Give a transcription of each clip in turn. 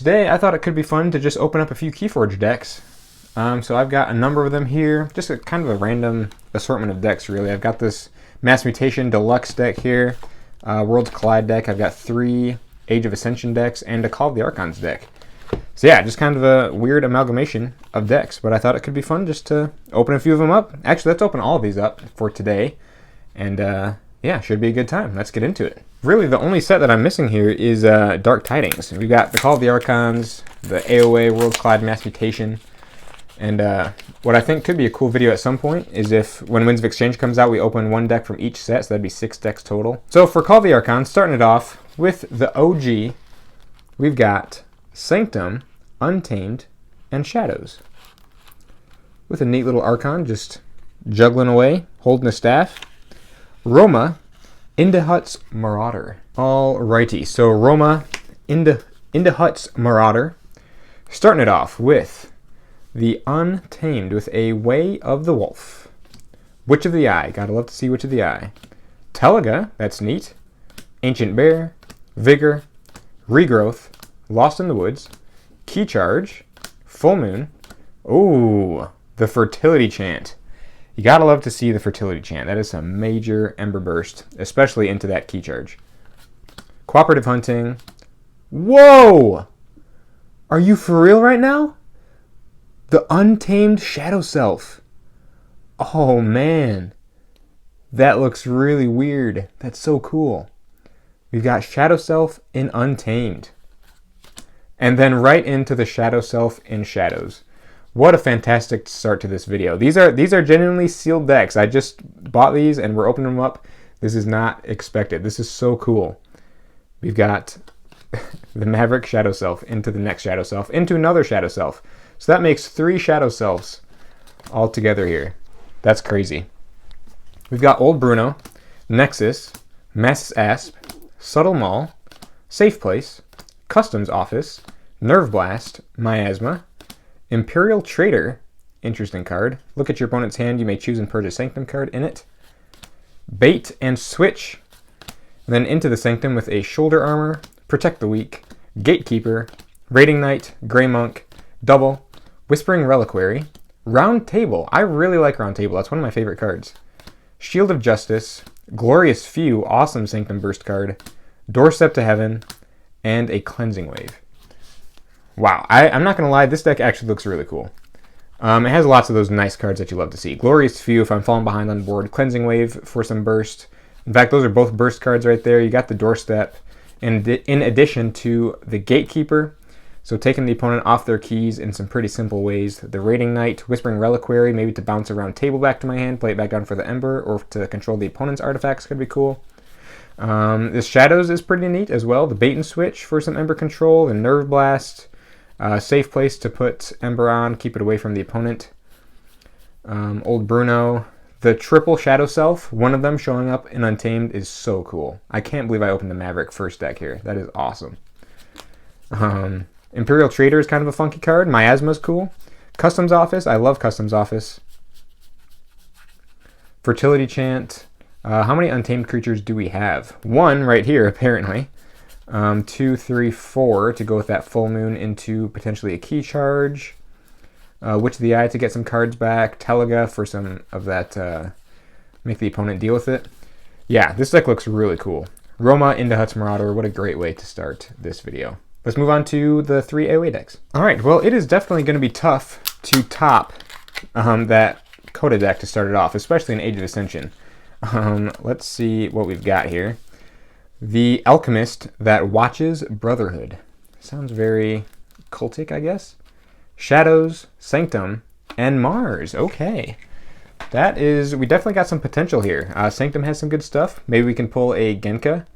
Today, I thought it could be fun to just open up a few KeyForge decks. So I've got a number of them here, just a kind of a random assortment of decks, really. I've got this Mass Mutation Deluxe deck here, Worlds Collide deck. I've got 3 Age of Ascension decks, and a Call of the Archons deck. So yeah, just kind of a weird amalgamation of decks, but I thought it could be fun just to open a few of them up. Actually, let's open all of these up for today, and yeah, should be a good time. Let's get into it. Really, the only set that I'm missing here is Dark Tidings. We've got the Call of the Archons, the AOA Worlds Collide Mass Mutation, and what I think could be a cool video at some point is if, when Winds of Exchange comes out, we open 1 deck from each set, so that'd be 6 decks total. So for Call of the Archons, starting it off with the OG, we've got Sanctum, Untamed, and Shadows. With a neat little Archon just juggling away, holding a staff. Roma, Indahut's Marauder. Alrighty, so Roma, Indahut's Marauder. Starting it off with the Untamed with a Way of the Wolf. Witch of the Eye, gotta love to see Witch of the Eye. Teliga, that's neat. Ancient Bear, Vigor, Regrowth, Lost in the Woods, Key Charge, Full Moon. Ooh, the Fertility Chant. You gotta love to see the Fertility Chant. That is a major Ember Burst, especially into that Key Charge. Cooperative Hunting. Whoa! Are you for real right now? The Untamed Shadow Self. Oh man. That looks really weird. That's so cool. We've got Shadow Self in Untamed. And then right into the Shadow Self in Shadows. What a fantastic start to this video. These are genuinely sealed decks. I just bought these and we're opening them up. This is not expected. This is so cool. We've got the Maverick Shadow Self into the next Shadow Self into another Shadow Self. So that makes 3 Shadow Selves all together here. That's crazy. We've got Old Bruno, Nexus, Mass Asp, Subtle Maul, Safe Place, Customs Office, Nerve Blast, Miasma, Imperial Trader, interesting card. Look at your opponent's hand. You may choose and purge a Sanctum card in it. Bait and Switch. Then into the Sanctum with a Shoulder Armor, Protect the Weak, Gatekeeper, Raiding Knight, Grey Monk, Double, Whispering Reliquary, Round Table. I really like Round Table. That's one of my favorite cards. Shield of Justice, Glorious Few, awesome Sanctum Burst card, Doorstep to Heaven, and a Cleansing Wave. Wow, I'm not going to lie, this deck actually looks really cool. It has lots of those nice cards that you love to see. Glorious Few if I'm falling behind on board. Cleansing Wave for some burst. In fact, those are both burst cards right there. You got the Doorstep in addition to the Gatekeeper. So taking the opponent off their keys in some pretty simple ways. The Raiding Knight, Whispering Reliquary, maybe to bounce a Round Table back to my hand, play it back down for the Ember, or to control the opponent's artifacts could be cool. This Shadows is pretty neat as well. The Bait and Switch for some Ember control, the Nerve Blast. Safe Place to put Ember on, keep it away from the opponent. Old Bruno. The triple Shadow Self, one of them showing up in Untamed is so cool. I can't believe I opened the Maverick first deck here. That is awesome. Imperial Trader is kind of a funky card. Miasma's cool. Customs Office. I love Customs Office. Fertility Chant. How many Untamed creatures do we have? 1 right here, apparently. 2, 3, 4 to go with that Full Moon into potentially a Key Charge. Witch of the Eye to get some cards back. Teliga for some of that, make the opponent deal with it. Yeah, this deck looks really cool. Roma, Indahut's Marauder, what a great way to start this video. Let's move on to the 3 AOA decks. Alright, well it is definitely going to be tough to top that Coda deck to start it off, especially in Age of Ascension. Let's see what we've got here. The Alchemist that watches Brotherhood. Sounds very cultic, I guess. Shadows, Sanctum, and Mars. Okay. That is, we definitely got some potential here. Sanctum has some good stuff. Maybe we can pull a Genka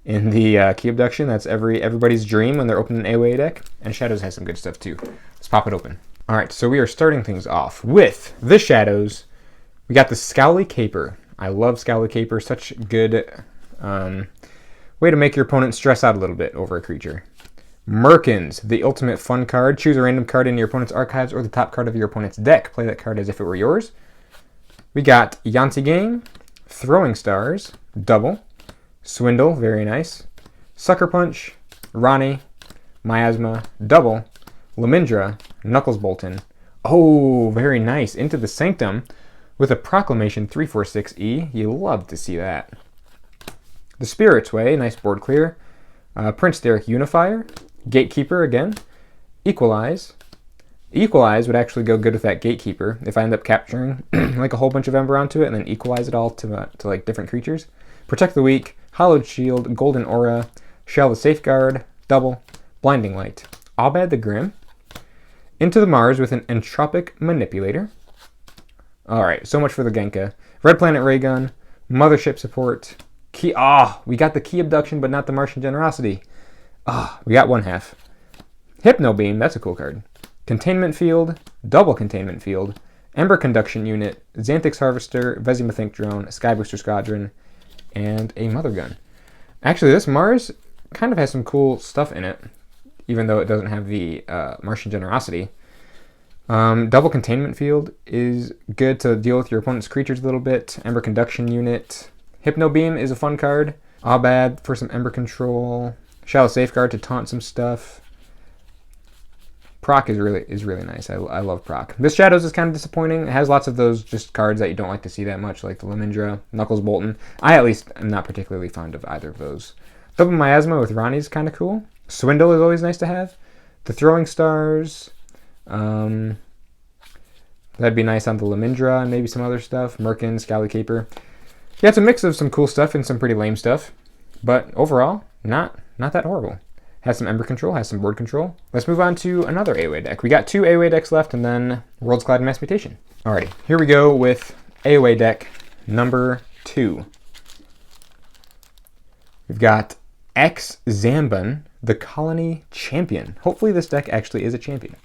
in the Key Abduction. That's everybody's dream when they're opening an AOA deck. And Shadows has some good stuff too. Let's pop it open. Alright, so we are starting things off with the Shadows. We got the Scowly Caper. I love Scowly Caper. Such good way to make your opponent stress out a little bit over a creature. Merkins, the ultimate fun card. Choose a random card in your opponent's archives or the top card of your opponent's deck. Play that card as if it were yours. We got Yanti Gang, Throwing Stars, Double, Swindle, very nice, Sucker Punch, Ronnie, Miasma, double, Lemindra, Knuckles Bolton. Oh, very nice. Into the Sanctum with a Proclamation 346E. You love to see that. The Spirit's Way, nice board clear. Prince Derek Unifier, Gatekeeper again, Equalize. Equalize would actually go good with that Gatekeeper if I end up capturing like a whole bunch of Ember onto it and then equalize it all to like different creatures. Protect the Weak, Hollowed Shield, Golden Aura, Shell the Safeguard, double, Blinding Light, Abad the Grim, Into the Mars with an Entropic Manipulator. Alright, so much for the Genka. Red Planet Raygun, Mothership Support, Key. We got the Key Abduction, but not the Martian Generosity. We got one half. Hypno Beam, that's a cool card. Containment Field, double Containment Field, Ember Conduction Unit, Xanthix Harvester, Vezimuthink Drone, Skybooster Squadron, and a Mother Gun. Actually, this Mars kind of has some cool stuff in it, even though it doesn't have the Martian Generosity. Double Containment Field is good to deal with your opponent's creatures a little bit. Ember Conduction Unit. Hypno Beam is a fun card. Abad for some Ember control. Shallow Safeguard to taunt some stuff. Proc is really nice. I love Proc. This Shadows is kind of disappointing. It has lots of those just cards that you don't like to see that much, like the Lemindra, Knuckles Bolton. I at least am not particularly fond of either of those. Double Miasma with Ronnie is kind of cool. Swindle is always nice to have. The Throwing Stars. That'd be nice on the Lemindra and maybe some other stuff. Merkin, Scally Caper. Yeah, it's a mix of some cool stuff and some pretty lame stuff. But overall, not that horrible. Has some Ember control, has some board control. Let's move on to another AOA deck. We got 2 AOA decks left and then World's Collide and Mass Mutation. Alrighty, here we go with AOA deck number 2. We've got X Zamban, the Colony Champion. Hopefully this deck actually is a champion.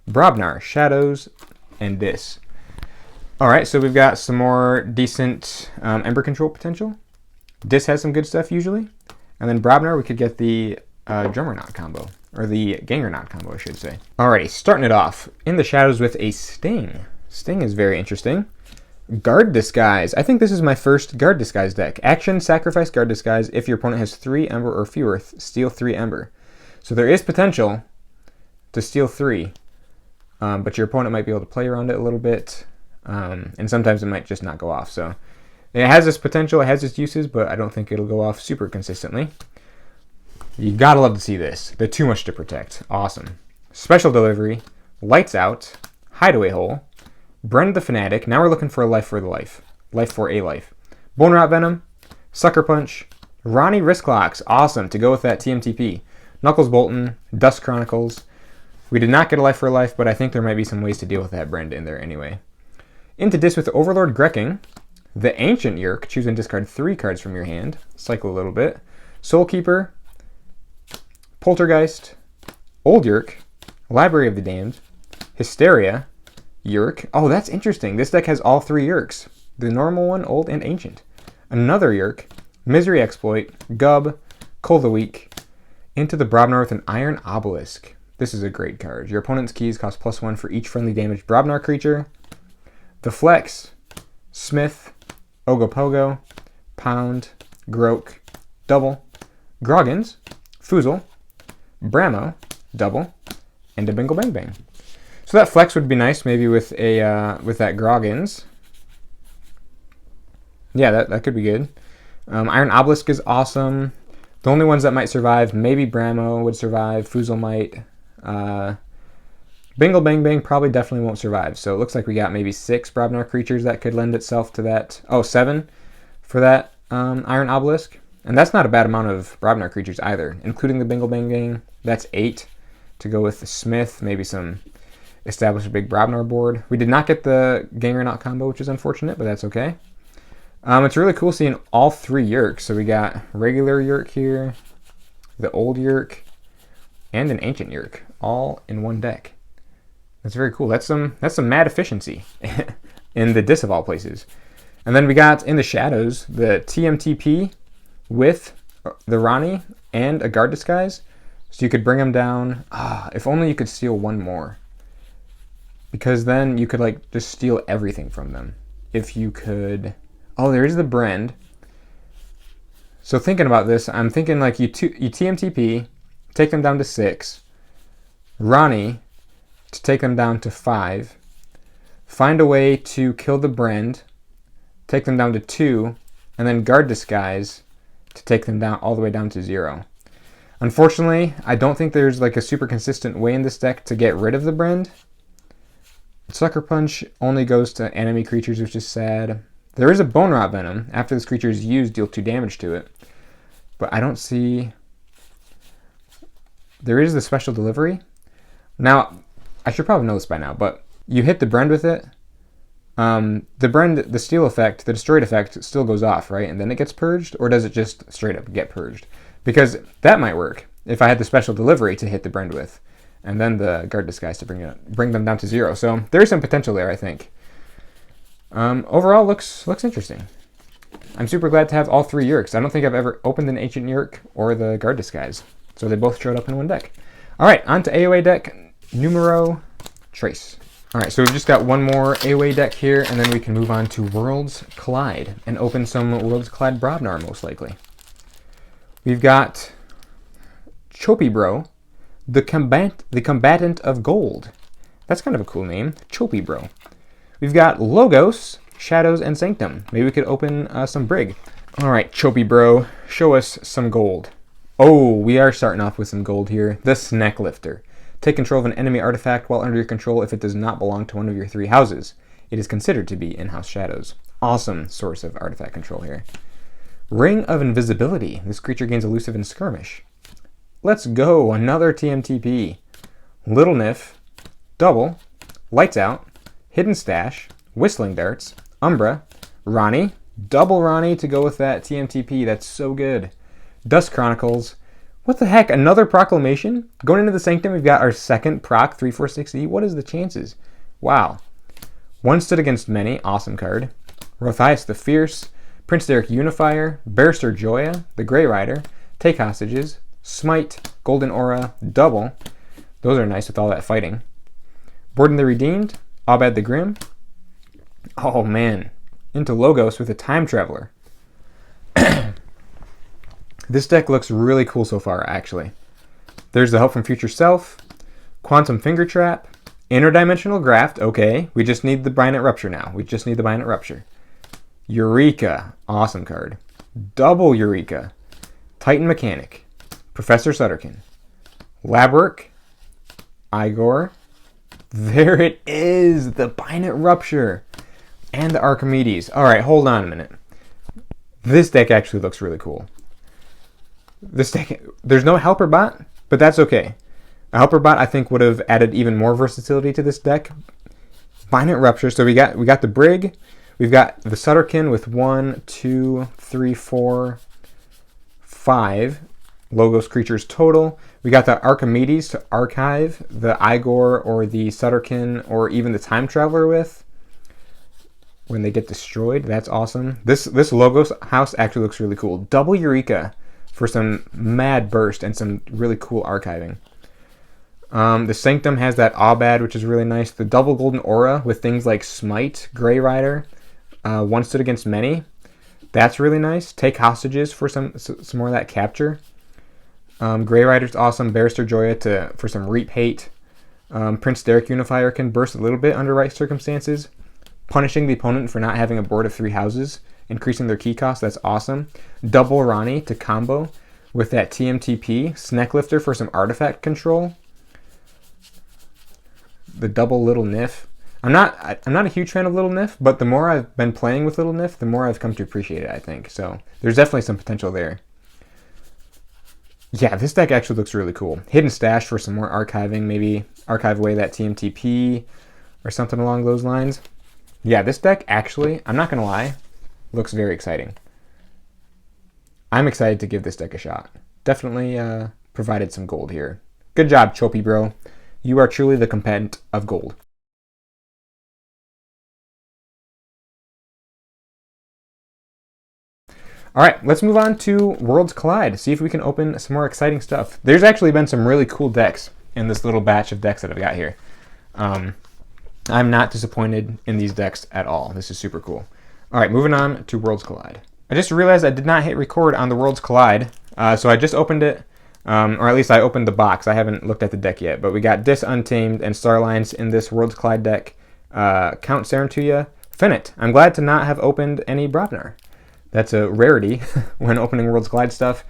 Brobnar, Shadows, and Dis. Alright, so we've got some more decent Ember control potential. Dis has some good stuff usually. And then Brobnar, we could get the Drummerknot combo. Or the Gangerknot combo, I should say. Alrighty, starting it off. In the Shadows with a Sting. Sting is very interesting. Guard Disguise. I think this is my first Guard Disguise deck. Action, sacrifice Guard Disguise. If your opponent has 3 Ember or fewer, steal 3 Ember. So there is potential to steal 3. But your opponent might be able to play around it a little bit. And sometimes it might just not go off. So it has this potential, it has its uses, but I don't think it'll go off super consistently. You gotta love to see this. They're too much to protect. Awesome. Special Delivery, Lights Out, Hideaway Hole, Brend the Fanatic. Now we're looking for a life for the life. Life for a life. Bone Rot Venom, Sucker Punch, Ronnie Wristclocks. Awesome to go with that TMTP. Knuckles Bolton, Dust Chronicles. We did not get a life for a life, but I think there might be some ways to deal with that Brend in there anyway. Into Dis with Overlord Grekking, the Ancient Yerk. Choose and discard 3 cards from your hand. Cycle a little bit. Soulkeeper, Poltergeist, Old Yerk, Library of the Damned, Hysteria, Yerk. Oh, that's interesting. This deck has all 3 Yerks. The normal one, Old, and Ancient. Another Yerk, Misery Exploit, Gub, Cull the Weak, into the Brobnar with an Iron Obelisk. This is a great card. Your opponent's keys cost +1 for each friendly damaged Brobnar creature. The Flex, Smith, Ogopogo, Pound, Groak, double, Groggins, Foozle, Bramo, double, and a Bingle Bang Bang. So that Flex would be nice, maybe with a with that Groggins. Yeah, that could be good. Iron Obelisk is awesome. The only ones that might survive, maybe Bramo would survive, Foozle might. Bingle Bang Bang probably definitely won't survive. So it looks like we got maybe 6 Brobnar creatures that could lend itself to that. Oh, 7 for that Iron Obelisk. And that's not a bad amount of Brobnar creatures either, including the Bingle Bang Bang. That's 8 to go with the Smith, maybe some establish a big Brobnar board. We did not get the Gangerknot combo, which is unfortunate, but that's okay. It's really cool seeing all 3 Yerks. So we got regular Yerk here, the Old Yerk, and an Ancient Yerk, all in one deck. That's very cool. That's some mad efficiency in the Dis of all places. And then we got in the Shadows the TMTP with the Ronnie and a Guard Disguise. So you could bring them down. If only you could steal 1 more. Because then you could like just steal everything from them. If you could... Oh, there is the Brend. So thinking about this, I'm thinking like you TMTP, take them down to 6, Ronnie to take them down to 5, find a way to kill the Brand, take them down to 2, and then Guard Disguise to take them down all the way down to 0. Unfortunately, I don't think there's like a super consistent way in this deck to get rid of the Brand. Sucker Punch only goes to enemy creatures, which is sad. There is a Bone Rot Venom. After this creature is used, deal 2 damage to it. But I don't see... There is the Special Delivery. Now, I should probably know this by now, but you hit the Brand with it. The Steel effect, the Destroyed effect, still goes off, right? And then it gets purged? Or does it just straight up get purged? Because that might work if I had the Special Delivery to hit the Brand with, and then the Guard Disguise to bring them down to 0. So there is some potential there, I think. Overall, looks interesting. I'm super glad to have all 3 Yurks. I don't think I've ever opened an Ancient Yurk or the Guard Disguise, so they both showed up in one deck. All right, on to AOA deck numero Trace. All right, so we've just got one more AOA deck here, and then we can move on to Worlds Collide and open some Worlds Collide Brobnar, most likely. We've got Chopibro, the Combatant of Gold. That's kind of a cool name, Chopibro. We've got Logos, Shadows, and Sanctum. Maybe we could open some Brig. All right, Chopibro, show us some gold. Oh, we are starting off with some gold here. The Snack Lifter. Take control of an enemy artifact while under your control if it does not belong to one of your 3 houses. It is considered to be in-house shadows. Awesome source of artifact control here. Ring of Invisibility. This creature gains elusive and skirmish. Let's go. Another TMTP. Little Nif. Double. Lights Out. Hidden Stash. Whistling Darts. Umbra. Ronnie. Double Ronnie to go with that TMTP. That's so good. Dust Chronicles. What the heck? Another Proclamation? Going into the Sanctum, we've got our second proc 3/4/6E. What is the chances? Wow. One Stood Against Many. Awesome card. Rothias the Fierce. Prince Derek Unifier, Barrister Joya, the Grey Rider, Take Hostages, Smite, Golden Aura, Double. Those are nice with all that fighting. Borden the Redeemed, Abad the Grim. Oh man, into Logos with a Time Traveler. This deck looks really cool so far, actually. There's the Help from Future Self, Quantum Finger Trap, Interdimensional Graft. Okay, we just need the Binate Rupture now. We just need the Binate Rupture. Eureka, awesome card. Double Eureka, Titan Mechanic, Professor Sutterkin, Labwork, Igor. There it is, the Binate Rupture, and the Archimedes. All right, hold on a minute. This deck actually looks really cool. This deck, there's no Helper Bot, but that's okay. A Helper Bot, I think, would have added even more versatility to this deck. Binate Rupture, so we got the Brig. We've got the Sutterkin with 1, 2, 3, 4, 5 Logos creatures total. We got the Archimedes to archive the Igor or the Sutterkin or even the Time Traveler with when they get destroyed. That's awesome. This Logos house actually looks really cool. Double Eureka for some mad burst and some really cool archiving. The Sanctum has that Abad, which is really nice. The double Golden Aura with things like Smite, Grey Rider, One Stood Against Many. That's really nice. Take Hostages for some more of that capture. Grey Rider's awesome. Barrister Joya for some Reap Hate. Prince Derek Unifier can burst a little bit under right circumstances. Punishing the opponent for not having a board of 3 houses. Increasing their key cost. That's awesome. Double Ronnie to combo with that TMTP. Snack Lifter for some artifact control. The double Little Nif. I'm not a huge fan of Little Nif, but the more I've been playing with Little Nif, the more I've come to appreciate it, I think. So there's definitely some potential there. Yeah, this deck actually looks really cool. Hidden Stash for some more archiving, maybe archive away that TMTP or something along those lines. Yeah, this deck actually, I'm not going to lie, looks very exciting. I'm excited to give this deck a shot. Definitely provided some gold here. Good job, Chopibro. You are truly the combatant of gold. All right, let's move on to Worlds Collide. See if we can open some more exciting stuff. There's actually been some really cool decks in this little batch of decks that I've got here. I'm not disappointed in these decks at all. This is super cool. All right, moving on to Worlds Collide. I just realized I did not hit record on the Worlds Collide, so I just opened it Or at least I opened the box. I haven't looked at the deck yet. But we got Dis Untamed and Starlines in this Worlds Collide deck. Count Sarentuya, Fennec. I'm glad to not have opened any Brobnar. That's a rarity when opening Worlds Collide stuff.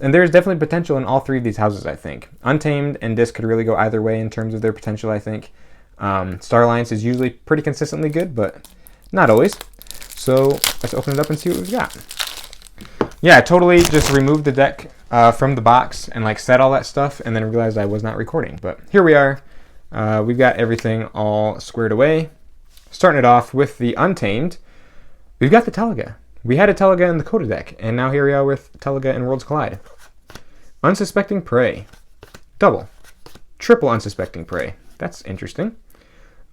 And there's definitely potential in all three of these houses, I think. Untamed and Dis could really go either way in terms of their potential, I think. Starlines is usually pretty consistently good, but not always. So let's open it up and see what we've got. Yeah, I totally just removed the deck from the box and like set all that stuff and then realized I was not recording. But here we are. We've got everything all squared away. Starting it off with the Untamed, we've got the Teliga. We had a Teliga in the Coda deck, and now here we are with Teliga in Worlds Collide. Unsuspecting Prey, double. Triple Unsuspecting Prey, that's interesting.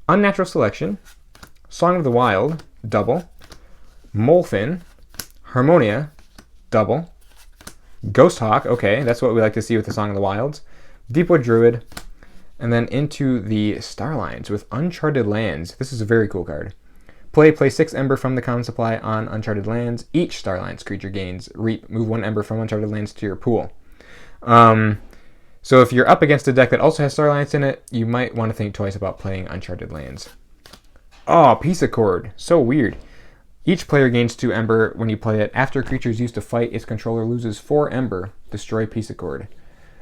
Unnatural Selection, Song of the Wild, double. Molefin, Harmonia, double. Ghost Hawk, okay, that's what we like to see with the Song of the Wilds. Deepwood Druid, and then into the Starlines with Uncharted Lands. This is a very cool card. Play 6 Ember from the common supply on Uncharted Lands. Each Starlines creature gains Reap. Move 1 Ember from Uncharted Lands to your pool. So if you're up against a deck that also has Starlines in it, you might want to think twice about playing Uncharted Lands. Oh, Piece of Cord. So weird. Each player gains 2 Ember when you play it. After a creature is used to fight, its controller loses 4 Ember. Destroy Piece of Cord.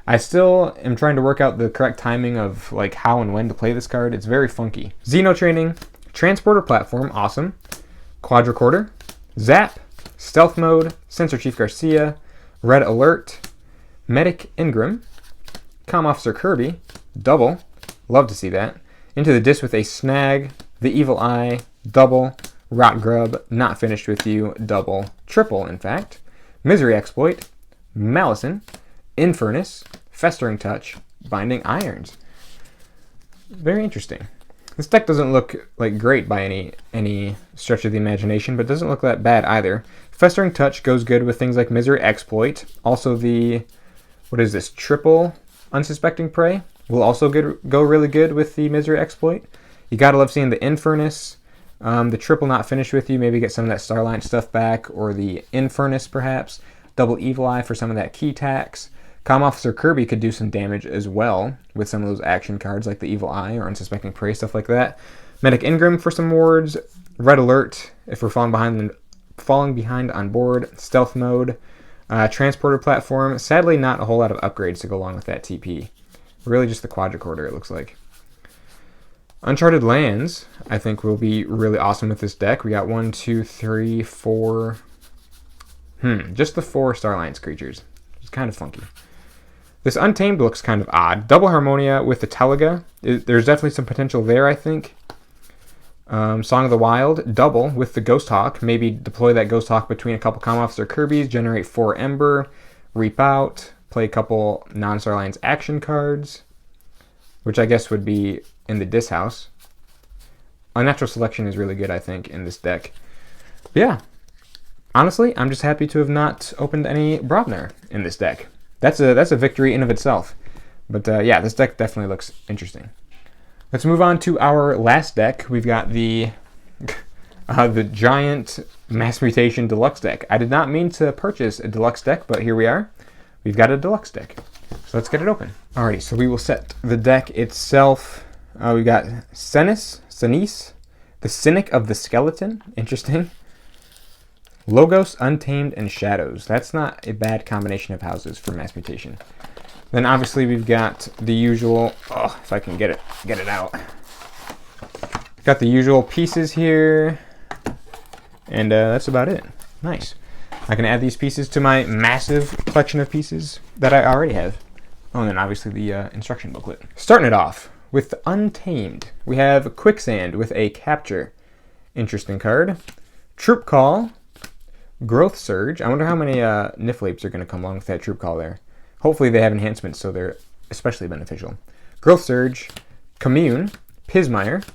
I still am trying to work out the correct timing of like how and when to play this card. It's very funky. Xeno Training, Transporter Platform, awesome. Quadricorder, Zap, Stealth Mode, Sensor Chief Garcia, Red Alert, Medic Ingram, Comm Officer Kirby, double, love to see that. Into the Disc with a Snag, The Evil Eye, double. Rot Grub, Not Finished With You, double. Triple, in fact. Misery Exploit, Malison, Infernus, Festering Touch, Binding Irons. Very interesting. This deck doesn't look like great by any stretch of the imagination, but doesn't look that bad either. Festering Touch goes good with things like Misery Exploit. Also the, what is this, triple Unsuspecting Prey will also go really good with the Misery Exploit. You gotta love seeing the Infernus, the triple Not Finished With You, maybe get some of that Starline stuff back, or the Infernus perhaps. Double Evil Eye for some of that key tax. Comm Officer Kirby could do some damage as well with some of those action cards like the Evil Eye or Unsuspecting Prey, stuff like that. Medic Ingram for some wards. Red Alert if we're falling behind on board. Stealth Mode. Transporter Platform. Sadly, not a whole lot of upgrades to go along with that TP. Really just the Quadricorder, it looks like. Uncharted Lands, I think, will be really awesome with this deck. We got 1, 2, 3, 4... just the 4 Starlines creatures. It's kind of funky. This Untamed looks kind of odd. Double Harmonia with the Teliga. There's definitely some potential there, I think. Song of the Wild, double with the Ghost Hawk. Maybe deploy that Ghost Hawk between a couple Comm Officer Kirby's, generate 4 Ember, Reap Out, play a couple non-Starlines action cards, which I guess would be in the Dis house. Unnatural Selection is really good, I think, in this deck. But yeah. Honestly, I'm just happy to have not opened any Brobnar in this deck. That's a victory in of itself. But yeah, this deck definitely looks interesting. Let's move on to our last deck. We've got the giant Mass Mutation Deluxe deck. I did not mean to purchase a Deluxe deck, but here we are. We've got a Deluxe deck. So let's get it open. Alrighty, so we will set the deck itself. We've got Senis, the Cynic of the Skeleton. Interesting. Logos, Untamed, and Shadows. That's not a bad combination of houses for Mass Mutation. Then obviously we've got the usual, if I can get it out. Got the usual pieces here, and that's about it. Nice. I can add these pieces to my massive collection of pieces that I already have. Oh, and then obviously the instruction booklet. Starting it off with Untamed. We have Quicksand with a Capture. Interesting card. Troop Call. Growth Surge. I wonder how many Niflapes are going to come along with that Troop Call there. Hopefully they have enhancements, so they're especially beneficial. Growth Surge, Commune, Pismire.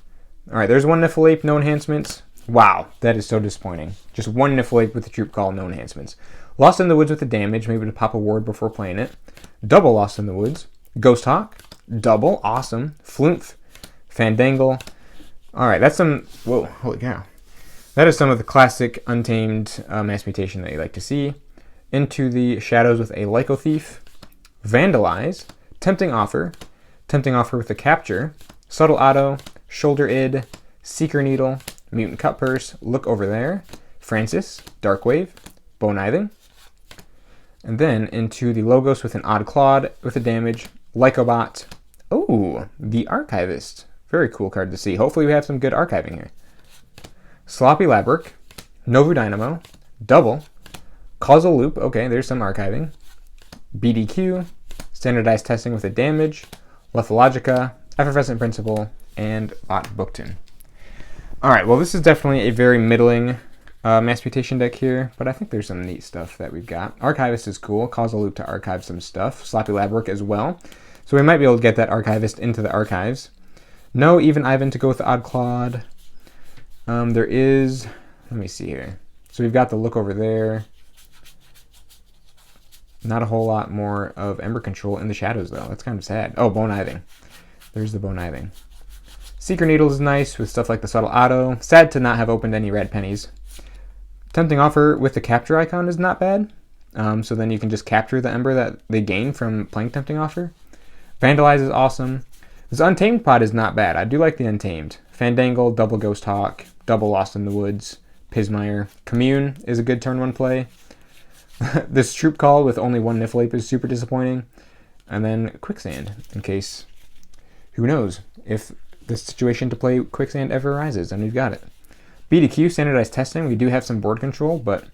Alright, there's one Niflape, no enhancements. Wow, that is so disappointing. Just one Niflape with the Troop Call, no enhancements. Lost in the Woods with the damage, maybe to pop a ward before playing it. Double Lost in the Woods. Ghost Hawk, double, awesome. Flumph, Fandangle. Alright, that's some... Whoa, holy cow. That is some of the classic Untamed Mass Mutation that you like to see. Into the Shadows with a Lyco Thief. Vandalize, Tempting Offer with the Capture, Subtle Auto, Shoulder Id, Seeker Needle, Mutant Cutpurse, Look Over There, Francis, Darkwave, Bonithing, and then into the Logos with an Odd Clawed with a damage, Lycobot. Oh, the Archivist. Very cool card to see. Hopefully we have some good archiving here. Sloppy Labyrinth, Novu Dynamo, Double, Causal Loop. Okay, there's some archiving. BDQ, Standardized Testing with a damage, Lethalogica, Effervescent Principle, and Bot Bookton. Alright, well this is definitely a very middling Mass Mutation deck here, but I think there's some neat stuff that we've got. Archivist is cool. Causal Loop to archive some stuff. Sloppy Labyrinth as well. So we might be able to get that Archivist into the archives. No Even Ivan to go with the Odd Clawed. There is... Let me see here. So we've got the Look Over There. Not a whole lot more of Ember Control in the shadows, though. That's kind of sad. Oh, Bonithing. There's the Bonithing. Seeker Needle is nice with stuff like the Subtle Auto. Sad to not have opened any red pennies. Tempting Offer with the Capture icon is not bad. So then you can just capture the Ember that they gain from playing Tempting Offer. Vandalize is awesome. This Untamed pod is not bad. I do like the Untamed. Fandangle, Double Ghost Hawk, Double Lost in the Woods, Pismire. Commune is a good turn 1 play. This Troop Call with only 1 Niflwape is super disappointing. And then Quicksand, in case, who knows, if this situation to play Quicksand ever arises, and we've got it. BDQ, Standardized Testing, we do have some board control, but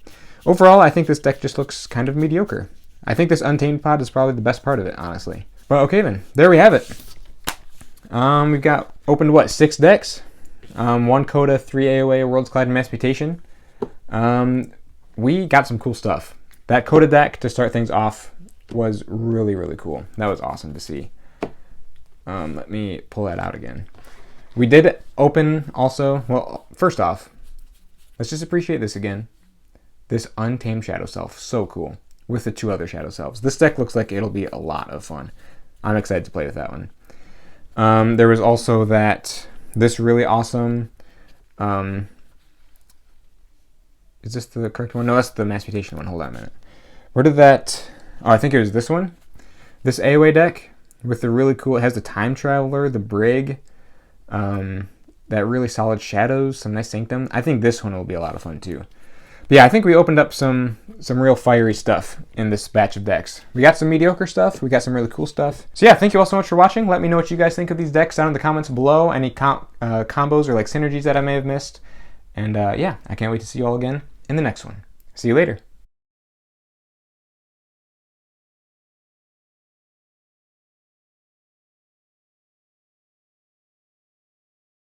overall I think this deck just looks kind of mediocre. I think this Untamed pod is probably the best part of it, honestly. But okay then, there we have it. We've got opened, what, 6 decks? 1 Coda, 3 AOA, Worlds Collide, and Mass Mutation. We got some cool stuff. That Coda deck, to start things off, was really, really cool. That was awesome to see. Let me pull that out again. We did open also, well, first off, let's just appreciate this again. This Untamed Shadow Self, so cool, with the 2 other Shadow Selves. This deck looks like it'll be a lot of fun. I'm excited to play with that one. There was also this really awesome, is this the correct one? No, that's the Mass Mutation one. Hold on a minute. Where did that... Oh, I think it was this one. This AOA deck with the really cool... It has the Time Traveler, the Brig, that really solid Shadows, some nice Sanctum. I think this one will be a lot of fun too. But yeah, I think we opened up some real fiery stuff in this batch of decks. We got some mediocre stuff. We got some really cool stuff. So yeah, thank you all so much for watching. Let me know what you guys think of these decks down in the comments below. Any combos or like synergies that I may have missed. And yeah, I can't wait to see you all again in the next one. See you later.